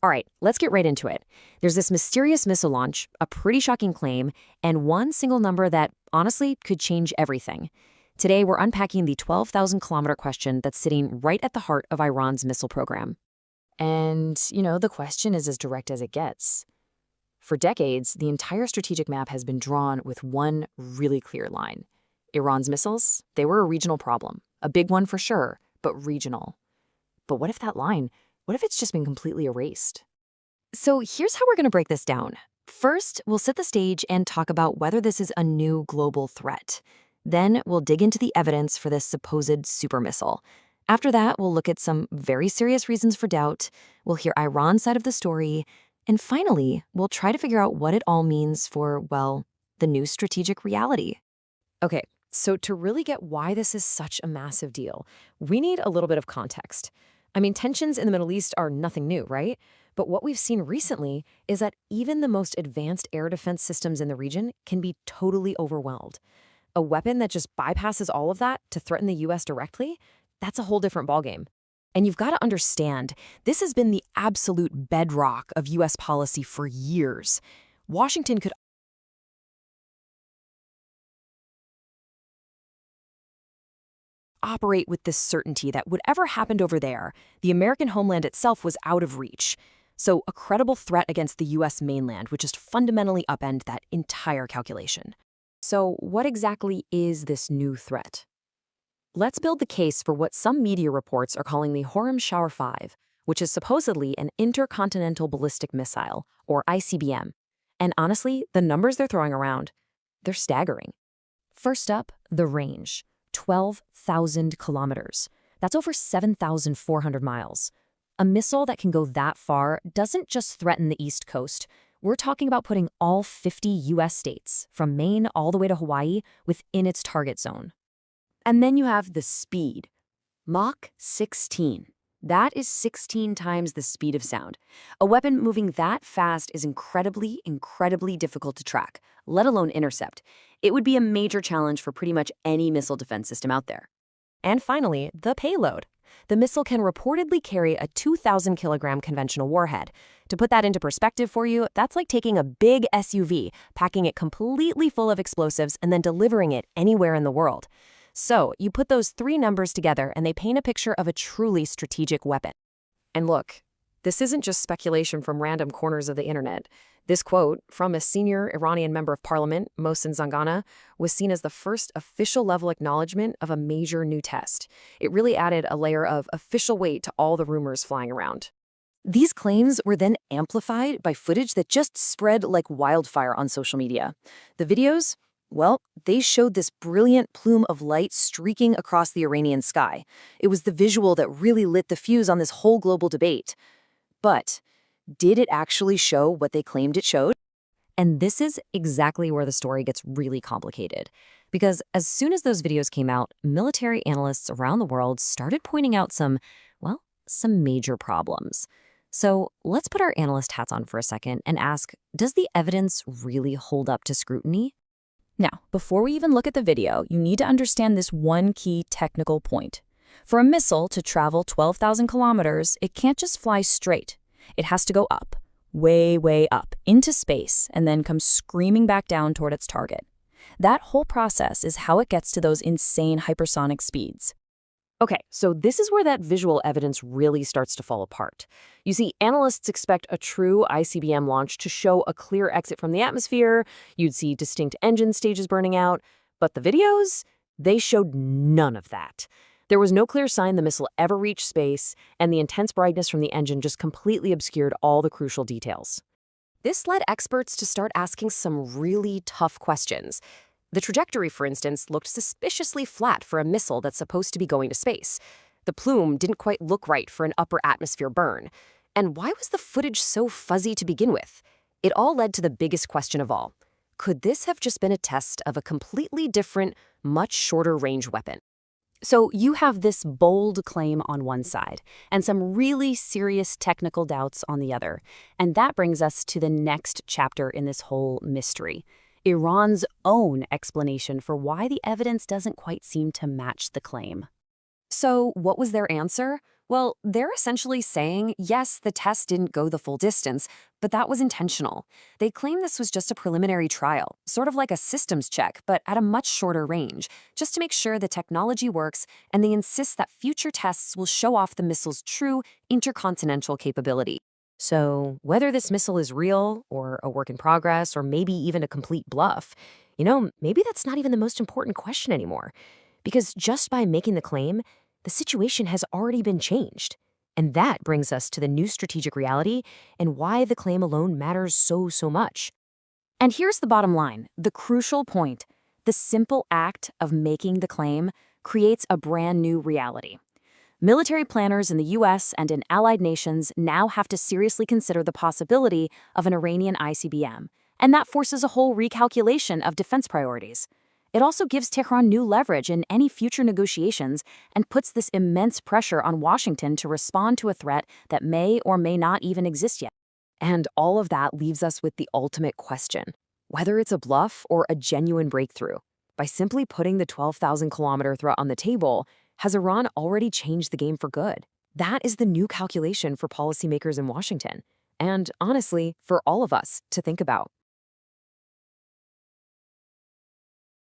All right, let's get right into it. There's this mysterious missile launch, a pretty shocking claim, and one single number that, honestly, could change everything. Today, we're unpacking the 12,000-kilometer question that's sitting right at the heart of Iran's missile program. And, the question is as direct as it gets. For decades, the entire strategic map has been drawn with one really clear line. Iran's missiles, they were a regional problem. A big one for sure, but regional. But what if it's just been completely erased? So here's how we're going to break this down. First, we'll set the stage and talk about whether this is a new global threat. Then we'll dig into the evidence for this supposed super missile. After that, we'll look at some very serious reasons for doubt, we'll hear Iran's side of the story, and finally, we'll try to figure out what it all means for, well, the new strategic reality. Okay, so to really get why this is such a massive deal, we need a little bit of context. I mean, tensions in the Middle East are nothing new, right? But what we've seen recently is that even the most advanced air defense systems in the region can be totally overwhelmed. A weapon that just bypasses all of that to threaten the U.S. directly, that's a whole different ballgame. And you've got to understand, this has been the absolute bedrock of U.S. policy for years. Washington could operate with this certainty that whatever happened over there, the American homeland itself was out of reach. So a credible threat against the U.S. mainland would just fundamentally upend that entire calculation. So what exactly is this new threat? Let's build the case for what some media reports are calling the Khorramshahr-5, which is supposedly an intercontinental ballistic missile, or ICBM. And honestly, the numbers they're throwing around, they're staggering. First up, the range. 12,000 kilometers. That's over 7,400 miles. A missile that can go that far doesn't just threaten the East Coast. We're talking about putting all 50 U.S. states, from Maine all the way to Hawaii, within its target zone. And then you have the speed. Mach 16. That is 16 times the speed of sound. A weapon moving that fast is incredibly, incredibly difficult to track, let alone intercept. It would be a major challenge for pretty much any missile defense system out there. And finally, the payload. The missile can reportedly carry a 2,000-kilogram conventional warhead. To put that into perspective for you, that's like taking a big SUV, packing it completely full of explosives, and then delivering it anywhere in the world. So you put those three numbers together and they paint a picture of a truly strategic weapon. And look, this isn't just speculation from random corners of the internet. This quote from a senior Iranian member of parliament, Mohsen Zangana, was seen as the first official-level acknowledgement of a major new test. It really added a layer of official weight to all the rumors flying around. These claims were then amplified by footage that just spread like wildfire on social media. The videos, well, they showed this brilliant plume of light streaking across the Iranian sky. It was the visual that really lit the fuse on this whole global debate. But did it actually show what they claimed it showed? And this is exactly where the story gets really complicated. Because as soon as those videos came out, military analysts around the world started pointing out some major problems. So let's put our analyst hats on for a second and ask, does the evidence really hold up to scrutiny? Now, before we even look at the video, you need to understand this one key technical point. For a missile to travel 12,000 kilometers, it can't just fly straight. It has to go up, way, way up, into space, and then come screaming back down toward its target. That whole process is how it gets to those insane hypersonic speeds. Okay, so this is where that visual evidence really starts to fall apart. You see, analysts expect a true ICBM launch to show a clear exit from the atmosphere. You'd see distinct engine stages burning out. But the videos, they showed none of that. There was no clear sign the missile ever reached space, and the intense brightness from the engine just completely obscured all the crucial details. This led experts to start asking some really tough questions. The trajectory, for instance, looked suspiciously flat for a missile that's supposed to be going to space. The plume didn't quite look right for an upper atmosphere burn. And why was the footage so fuzzy to begin with? It all led to the biggest question of all. Could this have just been a test of a completely different, much shorter range weapon? So you have this bold claim on one side and some really serious technical doubts on the other. And that brings us to the next chapter in this whole mystery. Iran's own explanation for why the evidence doesn't quite seem to match the claim. So what was their answer? Well, they're essentially saying, yes, the test didn't go the full distance, but that was intentional. They claim this was just a preliminary trial, sort of like a systems check, but at a much shorter range, just to make sure the technology works, and they insist that future tests will show off the missile's true intercontinental capability. So, whether this missile is real, or a work in progress, or maybe even a complete bluff, maybe that's not even the most important question anymore. Because just by making the claim, the situation has already been changed. And that brings us to the new strategic reality and why the claim alone matters so much. And here's the bottom line, the crucial point. The simple act of making the claim creates a brand new reality. Military planners in the US and in allied nations now have to seriously consider the possibility of an Iranian ICBM, and that forces a whole recalculation of defense priorities. It also gives Tehran new leverage in any future negotiations and puts this immense pressure on Washington to respond to a threat that may or may not even exist yet. And all of that leaves us with the ultimate question, whether it's a bluff or a genuine breakthrough. By simply putting the 12,000-kilometer threat on the table, has Iran already changed the game for good? That is the new calculation for policymakers in Washington. And honestly, for all of us to think about.